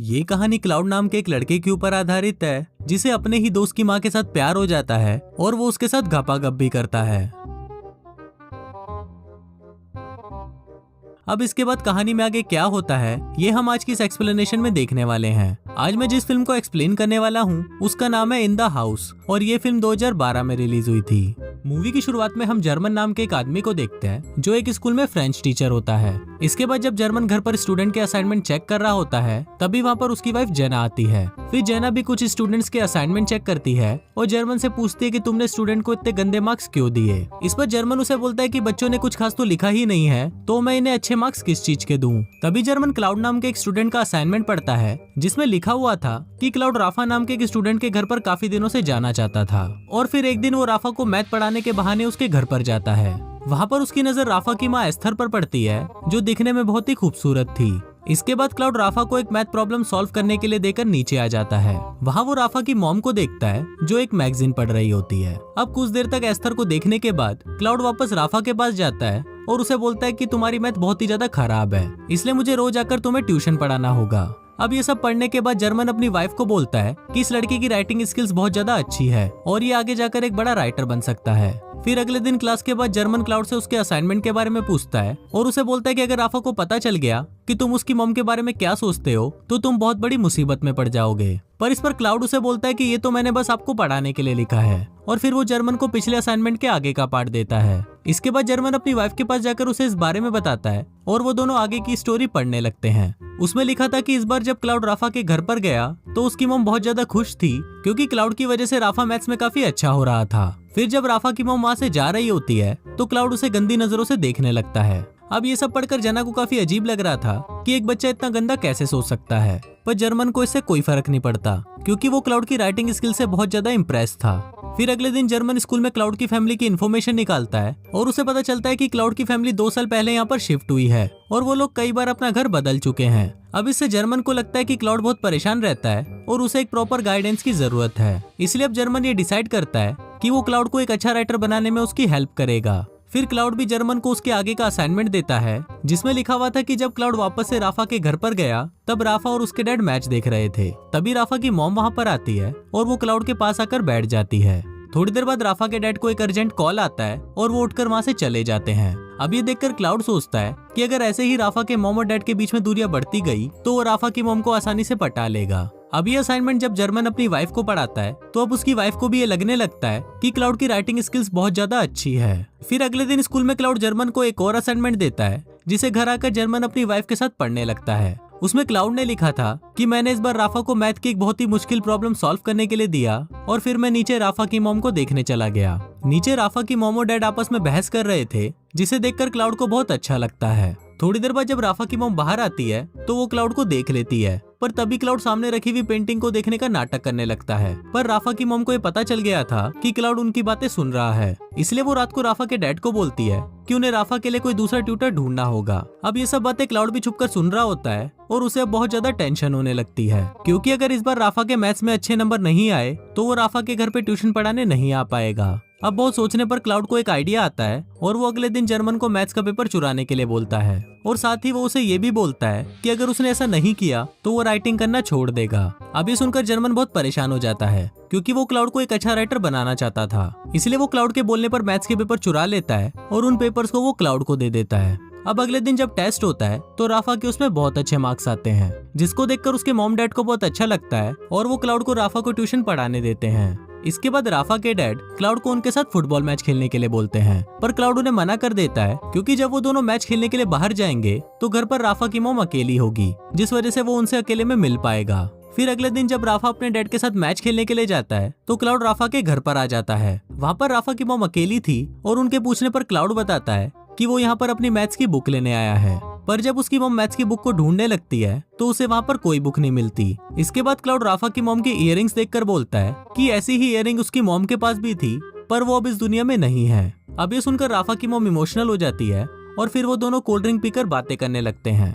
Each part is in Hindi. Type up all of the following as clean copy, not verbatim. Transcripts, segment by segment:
ये कहानी क्लाउड नाम के एक लड़के के ऊपर आधारित है जिसे अपने ही दोस्त की माँ के साथ प्यार हो जाता है और वो उसके साथ घपाघप भी करता है। अब इसके बाद कहानी में आगे क्या होता है ये हम आज की इस एक्सप्लेनेशन में देखने वाले हैं। आज मैं जिस फिल्म को एक्सप्लेन करने वाला हूँ उसका नाम है इन द हाउस और ये फिल्म 2012 में रिलीज हुई थी। मूवी की शुरुआत में हम जर्मन नाम के एक आदमी को देखते हैं जो एक स्कूल में फ्रेंच टीचर होता है। इसके बाद जब जर्मन घर पर स्टूडेंट के असाइनमेंट चेक कर रहा होता है तभी वहाँ पर उसकी वाइफ जेना आती है। फिर जेना भी कुछ स्टूडेंट्स के असाइनमेंट चेक करती है और जर्मन से पूछती है कि तुमने स्टूडेंट को इतने गंदे मार्क्स क्यों दिए। इस पर जर्मन उसे बोलता है कि बच्चों ने कुछ खास तो लिखा ही नहीं है तो मैं इन्हें अच्छे मार्क्स किस चीज के दूं। तभी जर्मन क्लाउड नाम के एक स्टूडेंट का असाइनमेंट पढ़ता है जिसमें लिखा हुआ था कि क्लाउड राफा नाम के एक स्टूडेंट के घर पर काफी दिनों से जाना चाहता था और फिर एक दिन वो राफा को मैथ पढ़ाने के बहाने उसके घर पर जाता है। वहाँ पर उसकी नजर राफा की माँ एस्थर पर पड़ती है जो दिखने में बहुत ही खूबसूरत थी। इसके बाद क्लाउड राफा को एक मैथ प्रॉब्लम सॉल्व करने के लिए देकर नीचे आ जाता है। वहाँ वो राफा की मॉम को देखता है जो एक मैगजीन पढ़ रही होती है। अब कुछ देर तक एस्थर को देखने के बाद क्लाउड वापस राफा के पास जाता है और उसे बोलता है कि तुम्हारी मैथ बहुत ही ज्यादा खराब है इसलिए मुझे रोज आकर तुम्हें ट्यूशन पढ़ाना होगा। अब ये सब पढ़ने के बाद जर्मन अपनी वाइफ को बोलता है कि इस लड़की की राइटिंग स्किल्स बहुत ज्यादा अच्छी है और ये आगे जाकर एक बड़ा राइटर बन सकता है। फिर अगले दिन क्लास के बाद जर्मन क्लाउड से उसके असाइनमेंट के बारे में पूछता है और उसे बोलता है कि अगर राफा को पता चल गया कि तुम उसकी मॉम के बारे में क्या सोचते हो तो तुम बहुत बड़ी मुसीबत में पड़ जाओगे। पर इस पर क्लाउड उसे बोलता है कि ये तो मैंने बस आपको पढ़ाने के लिए लिखा है और फिर वो जर्मन को पिछले असाइनमेंट के आगे का पार्ट देता है। इसके बाद जर्मन अपनी वाइफ के पास जाकर उसे इस बारे में बताता है और वो दोनों आगे की स्टोरी पढ़ने लगते हैं। उसमें लिखा था कि इस बार जब क्लाउड राफा के घर पर गया तो उसकी मॉम बहुत ज्यादा खुश थी क्योंकि क्लाउड की वजह से राफा मैथ्स में काफी अच्छा हो रहा था। फिर जब राफा की मॉम वहाँ से जा रही होती है तो क्लाउड उसे गंदी नजरों से देखने लगता है। अब ये सब पढ़कर जेना को काफी अजीब लग रहा था कि एक बच्चा इतना गंदा कैसे सोच सकता है, पर जर्मन को इससे कोई फर्क नहीं पड़ता क्योंकि वो क्लाउड की राइटिंग स्किल से बहुत ज्यादा इम्प्रेस था। फिर अगले दिन जर्मन स्कूल में क्लाउड की फैमिली की इन्फॉर्मेशन निकालता है और उसे पता चलता है कि क्लाउड की फैमिली 2 साल पहले यहाँ पर शिफ्ट हुई है और वो लोग कई बार अपना घर बदल चुके हैं। अब इससे जर्मन को लगता है कि क्लाउड बहुत परेशान रहता है और उसे एक प्रॉपर गाइडेंस की जरूरत है। इसलिए अब जर्मन ये डिसाइड करता है कि वो क्लाउड को एक अच्छा राइटर बनाने में उसकी हेल्प करेगा। फिर क्लाउड भी जर्मन को उसके आगे का असाइनमेंट देता है जिसमें लिखा हुआ था कि जब क्लाउड वापस से राफा के घर पर गया तब राफा और उसके डैड मैच देख रहे थे। तभी राफा की मॉम वहाँ पर आती है और वो क्लाउड के पास आकर बैठ जाती है। थोड़ी देर बाद राफा के डैड को एक अर्जेंट कॉल आता है और वो उठकर वहाँ से चले जाते हैं। अब ये देखकर क्लाउड सोचता है कि अगर ऐसे ही राफा के मॉम और डैड के बीच में दूरियां बढ़ती गई तो वो राफा की मॉम को आसानी से पटा लेगा। अब ये असाइनमेंट जब जर्मन अपनी वाइफ को पढ़ाता है तो अब उसकी वाइफ को भी ये लगने लगता है कि क्लाउड की राइटिंग स्किल्स बहुत ज्यादा अच्छी है। फिर अगले दिन स्कूल में क्लाउड जर्मन को एक और असाइनमेंट देता है जिसे घर आकर जर्मन अपनी वाइफ के साथ पढ़ने लगता है। उसमें क्लाउड ने लिखा था कि मैंने इस बार राफा को मैथ की एक बहुत ही मुश्किल प्रॉब्लम सॉल्व करने के लिए दिया और फिर मैं नीचे राफा की मॉम को देखने चला गया। नीचे राफा की मॉम और डैड आपस में बहस कर रहे थे जिसे देखकर क्लाउड को बहुत अच्छा लगता है। थोड़ी देर बाद जब राफा की मॉम बाहर आती है तो वो क्लाउड को देख लेती है, पर तभी क्लाउड सामने रखी हुई पेंटिंग को देखने का नाटक करने लगता है। पर राफा की मॉम को ये पता चल गया था कि क्लाउड उनकी बातें सुन रहा है, इसलिए वो रात को राफा के डैड को बोलती है कि उन्हें राफा के लिए कोई दूसरा ट्यूटर ढूंढना होगा। अब ये सब बातें क्लाउड भी छुपकर सुन रहा होता है और उसे अब बहुत ज्यादा टेंशन होने लगती है क्योंकि अगर इस बार राफा के मैथ्स में अच्छे नंबर नहीं आए तो वो राफा के घर पे ट्यूशन पढ़ाने नहीं आ पाएगा। अब बहुत सोचने पर क्लाउड को एक आइडिया आता है और वो अगले दिन जर्मन को मैथ्स का पेपर चुराने के लिए बोलता है और साथ ही वो उसे ये भी बोलता है कि अगर उसने ऐसा नहीं किया तो वो राइटिंग करना छोड़ देगा। अब ये सुनकर जर्मन बहुत परेशान हो जाता है क्योंकि वो क्लाउड को एक अच्छा राइटर बनाना चाहता था, इसलिए वो क्लाउड के बोलने पर मैथ्स के पेपर चुरा लेता है और उन पेपर्स को वो क्लाउड को दे देता है। अब अगले दिन जब टेस्ट होता है तो राफा के उसमें बहुत अच्छे मार्क्स आते हैं जिसको देखकर उसके मॉम डैड को बहुत अच्छा लगता है और वो क्लाउड को राफा को ट्यूशन पढ़ाने देते हैं। इसके बाद राफा के डैड क्लाउड को उनके साथ फुटबॉल मैच खेलने के लिए बोलते हैं, पर क्लाउड उन्हें मना कर देता है क्योंकि जब वो दोनों मैच खेलने के लिए बाहर जाएंगे तो घर पर राफा की मॉम अकेली होगी जिस वजह से वो उनसे अकेले में मिल पाएगा। फिर अगले दिन जब राफा अपने डैड के साथ मैच खेलने के लिए जाता है तो क्लाउड राफा के घर पर आ जाता है। वहाँ पर राफा की मॉम अकेली थी और उनके पूछने पर क्लाउड बताता है कि वो यहाँ पर अपनी मैथ्स की बुक लेने आया है, पर जब उसकी मॉम मैथ्स की बुक को ढूंढने लगती है तो उसे वहाँ पर कोई बुक नहीं मिलती। इसके बाद क्लाउड राफा की मॉम की इयररिंग्स देखकर बोलता है कि ऐसी ही इयररिंग उसकी मॉम के पास भी थी पर वो अब इस दुनिया में नहीं है। अब ये सुनकर राफा की मॉम इमोशनल हो जाती है और फिर वो दोनों कोल्ड ड्रिंक पीकर बातें करने लगते हैं।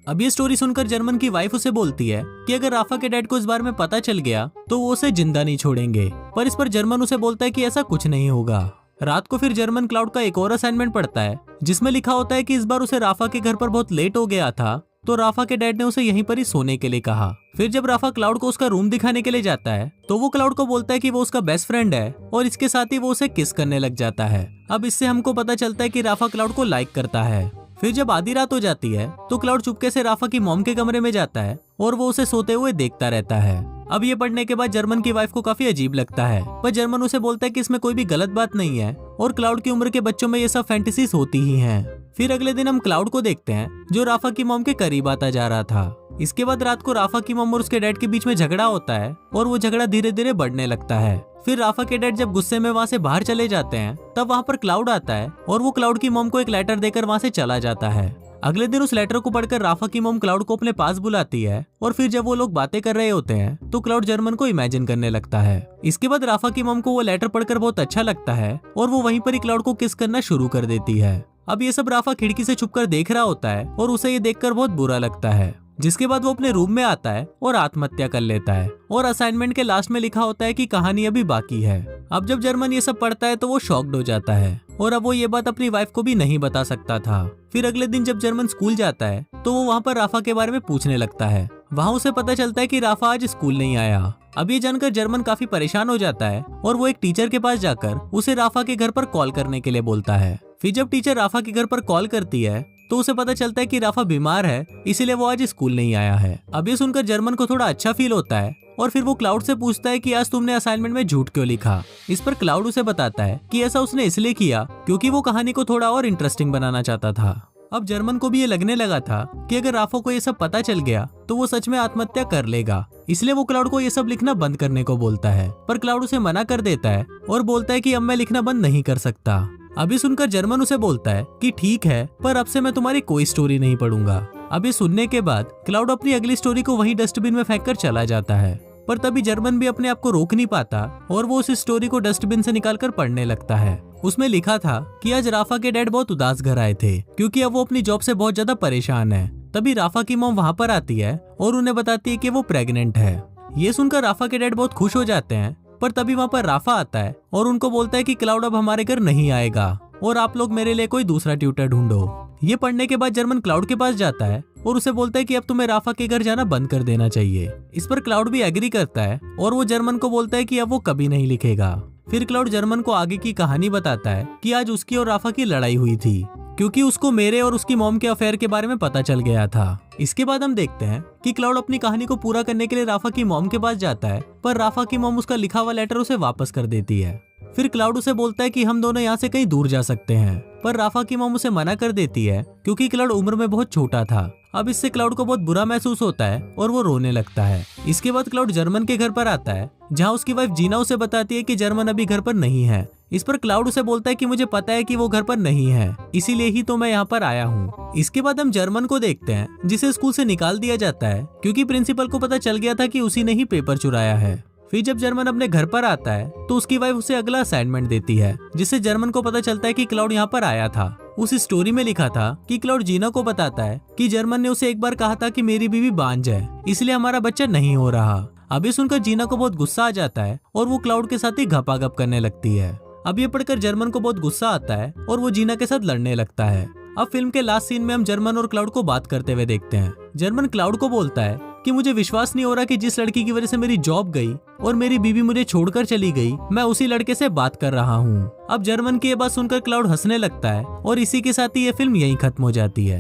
अब ये स्टोरी सुनकर जर्मन की वाइफ उसे बोलती है कि अगर राफा के डैड को इस बारे में पता चल गया तो वो उसे जिंदा नहीं छोड़ेंगे, पर इस पर जर्मन उसे बोलता है कि ऐसा कुछ नहीं होगा। रात को फिर जर्मन क्लाउड का एक और असाइनमेंट पढ़ता है जिसमें लिखा होता है कि इस बार उसे राफा के घर पर बहुत लेट हो गया था तो राफा के डैड ने उसे यहीं पर ही सोने के लिए कहा। फिर जब राफा क्लाउड को उसका रूम दिखाने के लिए जाता है तो वो क्लाउड को बोलता है कि वो उसका बेस्ट फ्रेंड है और इसके साथ ही वो उसे किस करने लग जाता है। अब इससे हमको पता चलता है कि राफा क्लाउड को लाइक करता है। फिर जब आधी रात हो जाती है तो क्लाउड चुपके से राफा की मॉम के कमरे में जाता है और वो उसे सोते हुए देखता रहता है। अब ये पढ़ने के बाद जर्मन की वाइफ को काफी अजीब लगता है, पर जर्मन उसे बोलता है कि इसमें कोई भी गलत बात नहीं है और क्लाउड की उम्र के बच्चों में ये सब फैंटेसीज होती ही हैं। फिर अगले दिन हम क्लाउड को देखते हैं जो राफा की मॉम के करीब आता जा रहा था। इसके बाद रात को राफा की मॉम और उसके डैड के बीच में झगड़ा होता है और वो झगड़ा धीरे धीरे बढ़ने लगता है। फिर राफा के डैड जब गुस्से में वहाँ से बाहर चले जाते हैं तब वहाँ पर क्लाउड आता है और वो क्लाउड की मॉम को एक लेटर देकर वहाँ से चला जाता है। अगले दिन उस लेटर को पढ़कर राफा की मॉम क्लाउड को अपने पास बुलाती है और फिर जब वो लोग बातें कर रहे होते हैं तो क्लाउड जर्मन को इमेजिन करने लगता है। इसके बाद राफा की मॉम को वो लेटर पढ़कर बहुत अच्छा लगता है और वो वहीं पर ही क्लाउड को किस करना शुरू कर देती है। अब ये सब राफा खिड़की से छुपकर देख रहा होता है और उसे ये देखकर बहुत बुरा लगता है, जिसके बाद वो अपने रूम में आता है और आत्महत्या कर लेता है और असाइनमेंट के लास्ट में लिखा होता है कि कहानी अभी बाकी है। अब जब जर्मन ये सब पढ़ता है तो वो शॉक्ड हो जाता है और अब वो ये बात अपनी वाइफ को भी नहीं बता सकता था। फिर अगले दिन जब जर्मन स्कूल जाता है तो वो वहाँ पर राफा के बारे में पूछने लगता है। वहाँ उसे पता चलता है कि राफा आज स्कूल नहीं आया। अब ये जानकर जर्मन काफी परेशान हो जाता है और वो एक टीचर के पास जाकर उसे राफा के घर पर कॉल करने के लिए बोलता है। फिर जब टीचर राफा के घर पर कॉल करती है तो उसे पता चलता है कि राफा बीमार है, इसीलिए वो आज स्कूल नहीं आया है। अब ये सुनकर जर्मन को थोड़ा अच्छा फील होता है और फिर वो क्लाउड से पूछता है कि आज तुमने असाइनमेंट में झूठ क्यों लिखा। इस पर क्लाउड उसे बताता है कि ऐसा उसने इसलिए किया क्योंकि वो कहानी को थोड़ा और इंटरेस्टिंग बनाना चाहता था। अब जर्मन को भी ये लगने लगा था कि अगर राफा को ये सब पता चल गया तो वो सच में आत्महत्या कर लेगा, इसलिए वो क्लाउड को ये सब लिखना बंद करने को बोलता है। पर क्लाउड उसे मना कर देता है और बोलता है कि अब मैं लिखना बंद नहीं कर सकता। अभी सुनकर जर्मन उसे बोलता है कि ठीक है, पर अब से मैं तुम्हारी कोई स्टोरी नहीं पढ़ूंगा। अभी सुनने के बाद क्लाउड अपनी अगली स्टोरी को वहीं डस्टबिन में फेंक कर चला जाता है, पर तभी जर्मन भी अपने आप को रोक नहीं पाता और वो उस स्टोरी को डस्टबिन से निकालकर पढ़ने लगता है। उसमें लिखा था कि आज राफा के डैड बहुत उदास घर आए थे क्योंकि अब वो अपनी जॉब से बहुत ज्यादा परेशान है। तभी राफा की मॉम वहाँ पर आती है और उन्हें बताती है कि वो प्रेग्नेंट है। ये सुनकर राफा के डैड बहुत खुश हो जाते हैं, पर तभी वहाँ पर राफा आता है और उनको बोलता है कि क्लाउड अब हमारे घर नहीं आएगा और आप लोग मेरे लिए कोई दूसरा ट्यूटर ढूंढो। ये पढ़ने के बाद जर्मन क्लाउड के पास जाता है और उसे बोलता है कि अब तुम्हें राफा के घर जाना बंद कर देना चाहिए। इस पर क्लाउड भी एग्री करता है और वो जर्मन को बोलता है कि अब वो कभी नहीं लिखेगा। फिर क्लाउड जर्मन को आगे की कहानी बताता है कि आज उसकी और राफा की लड़ाई हुई थी क्योंकि उसको मेरे और उसकी मॉम के अफेयर के बारे में पता चल गया था। इसके बाद हम देखते हैं कि क्लाउड अपनी कहानी को पूरा करने के लिए राफा की मॉम के पास जाता है, पर राफा की मॉम उसका लिखा हुआ लेटर उसे वापस कर देती है। फिर क्लाउड उसे बोलता है कि हम दोनों यहाँ से कहीं दूर जा सकते हैं, पर राफा की मॉम उसे मना कर देती है क्योंकि क्लाउड उम्र में बहुत छोटा था। अब इससे क्लाउड को बहुत बुरा महसूस होता है और वो रोने लगता है। इसके बाद क्लाउड जर्मन के घर पर आता है जहाँ उसकी वाइफ जीना उसे बताती है कि जर्मन अभी घर पर नहीं है। इस पर क्लाउड उसे बोलता है कि मुझे पता है कि वो घर पर नहीं है, इसीलिए ही तो मैं यहाँ पर आया हूँ। इसके बाद हम जर्मन को देखते हैं जिसे स्कूल से निकाल दिया जाता है क्योंकि प्रिंसिपल को पता चल गया था कि उसी ने ही पेपर चुराया है। फिर जब जर्मन अपने घर पर आता है तो उसकी वाइफ उसे अगला असाइनमेंट देती है, जिससे जर्मन को पता चलता है कि क्लाउड यहाँ पर आया था। उस स्टोरी में लिखा था कि क्लाउड जीना को बताता है कि जर्मन ने उसे एक बार कहा था कि मेरी बीवी बांझ है, इसलिए हमारा बच्चा नहीं हो रहा। अभी सुनकर जीना को बहुत गुस्सा आ जाता है और वो क्लाउड के साथ ही घपाघप करने लगती है। अब ये पढ़कर जर्मन को बहुत गुस्सा आता है और वो जीना के साथ लड़ने लगता है। अब फिल्म के लास्ट सीन में हम जर्मन और क्लाउड को बात करते हुए देखते हैं। जर्मन क्लाउड को बोलता है कि मुझे विश्वास नहीं हो रहा कि जिस लड़की की वजह से मेरी जॉब गई और मेरी बीवी मुझे छोड़कर चली गई, मैं उसी लड़के से बात कर रहा हूँ। अब जर्मन की ये बात सुनकर क्लाउड हंसने लगता है और इसी के साथ ही ये फिल्म यहीं खत्म हो जाती है।